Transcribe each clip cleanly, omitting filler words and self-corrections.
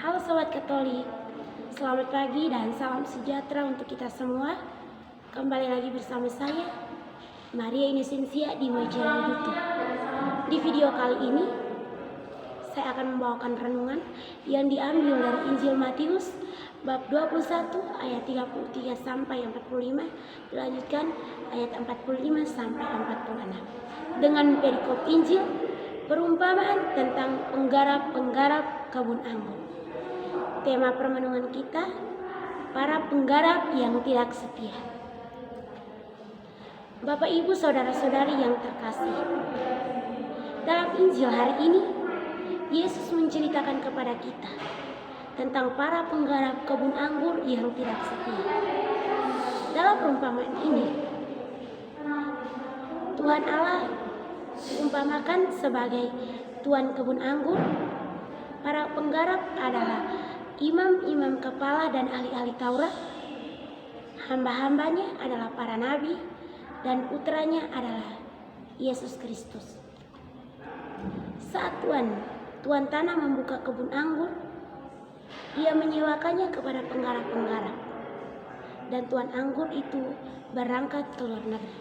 Halo Sobat Katolik, selamat pagi dan salam sejahtera untuk kita semua. Kembali lagi bersama saya, Maria Inosensia di Majalah YouTube. Di video kali ini, saya akan membawakan renungan yang diambil dari Injil Matius bab 21 ayat 33 sampai 45, dilanjutkan ayat 45 sampai 46. Dengan perikop Injil, perumpamaan tentang penggarap-penggarap kebun anggur. Tema permenungan kita, para penggarap yang tidak setia. Bapak, Ibu, Saudara-saudari yang terkasih, dalam Injil hari ini, Yesus menceritakan kepada kita tentang para penggarap kebun anggur yang tidak setia. Dalam perumpamaan ini, Tuhan Allah diumpamakan sebagai tuan kebun anggur. Para penggarap adalah imam-imam kepala dan ahli-ahli Taurat. Hamba-hambanya adalah para nabi dan putranya adalah Yesus Kristus. Saat tuan tanah membuka kebun anggur, ia menyewakannya kepada penggarap-penggarap, dan tuan anggur itu berangkat ke luar negeri.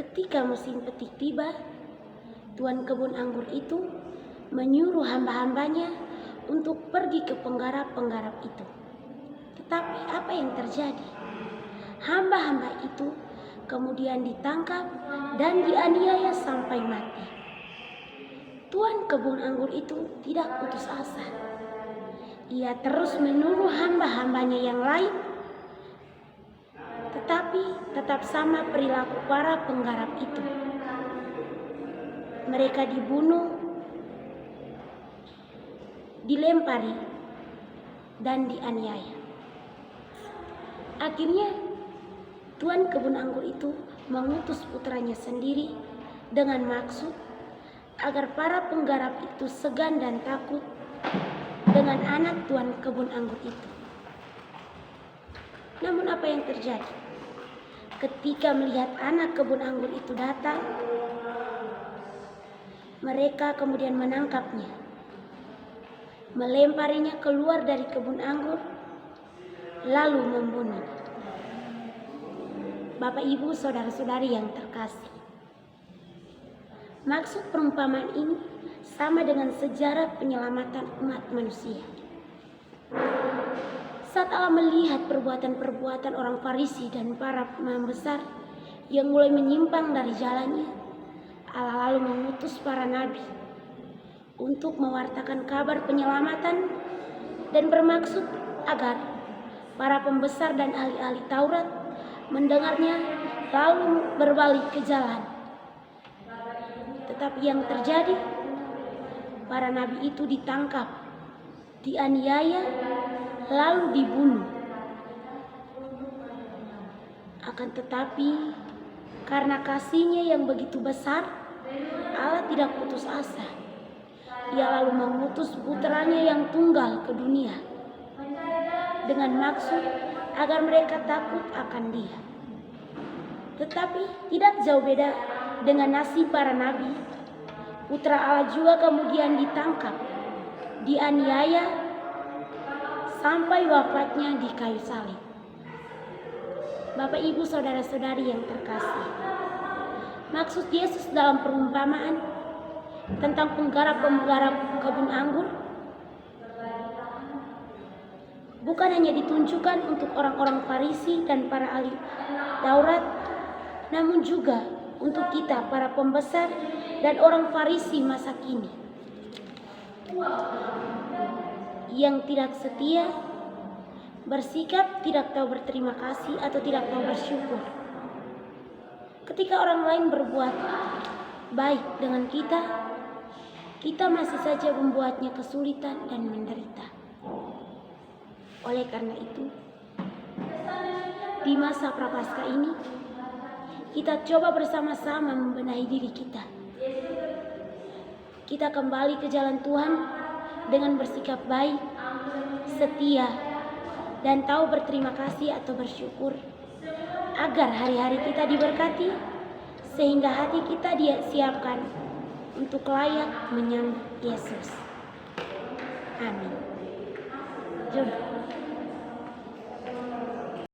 Ketika musim petik tiba, tuan kebun anggur itu menyuruh hamba-hambanya untuk pergi ke penggarap-penggarap itu. Tetapi apa yang terjadi? Hamba-hamba itu kemudian ditangkap dan dianiaya sampai mati. Tuan kebun anggur itu tidak putus asa. Ia terus menyuruh hamba-hambanya yang lain, tetapi tetap sama perilaku para penggarap itu. Mereka dibunuh, dilempari, dan dianiaya. Akhirnya tuan kebun anggur itu mengutus putranya sendiri dengan maksud agar para penggarap itu segan dan takut dengan anak tuan kebun anggur itu. Namun apa yang terjadi? Ketika melihat anak kebun anggur itu datang, mereka kemudian menangkapnya, melemparinya keluar dari kebun anggur, lalu membunuhnya. Bapak, Ibu, Saudara-saudari yang terkasih, maksud perumpamaan ini sama dengan sejarah penyelamatan umat manusia. Saat Allah melihat perbuatan-perbuatan orang Farisi dan para imam besar yang mulai menyimpang dari jalannya, Allah lalu mengutus para nabi untuk mewartakan kabar penyelamatan dan bermaksud agar para pembesar dan ahli-ahli Taurat mendengarnya lalu berbalik ke jalan. Tetapi yang terjadi, para nabi itu ditangkap, dianiaya, lalu dibunuh. Akan tetapi karena kasih-Nya yang begitu besar, Allah tidak putus asa. Ia lalu mengutus putranya yang tunggal ke dunia dengan maksud agar mereka takut akan Dia. Tetapi tidak jauh beda dengan nasib para nabi. Putra Allah juga kemudian ditangkap, dianiaya sampai wafatnya di kayu salib. Bapak, Ibu, Saudara-saudari yang terkasih, maksud Yesus dalam perumpamaan tentang penggarap-penggarap kebun anggur bukan hanya ditunjukkan untuk orang-orang Farisi dan para ahli Taurat, namun juga untuk kita, para pembesar dan orang Farisi masa kini yang tidak setia, bersikap tidak tahu berterima kasih atau tidak tahu bersyukur. Ketika orang lain berbuat baik dengan kita masih saja membuatnya kesulitan dan menderita. Oleh karena itu, di masa Prapaskah ini, kita coba bersama-sama membenahi diri kita. Kita kembali ke jalan Tuhan dengan bersikap baik, setia, dan tahu berterima kasih atau bersyukur, agar hari-hari kita diberkati, sehingga hati kita disiapkan untuk layak menyambut Yesus. Amin. Jom.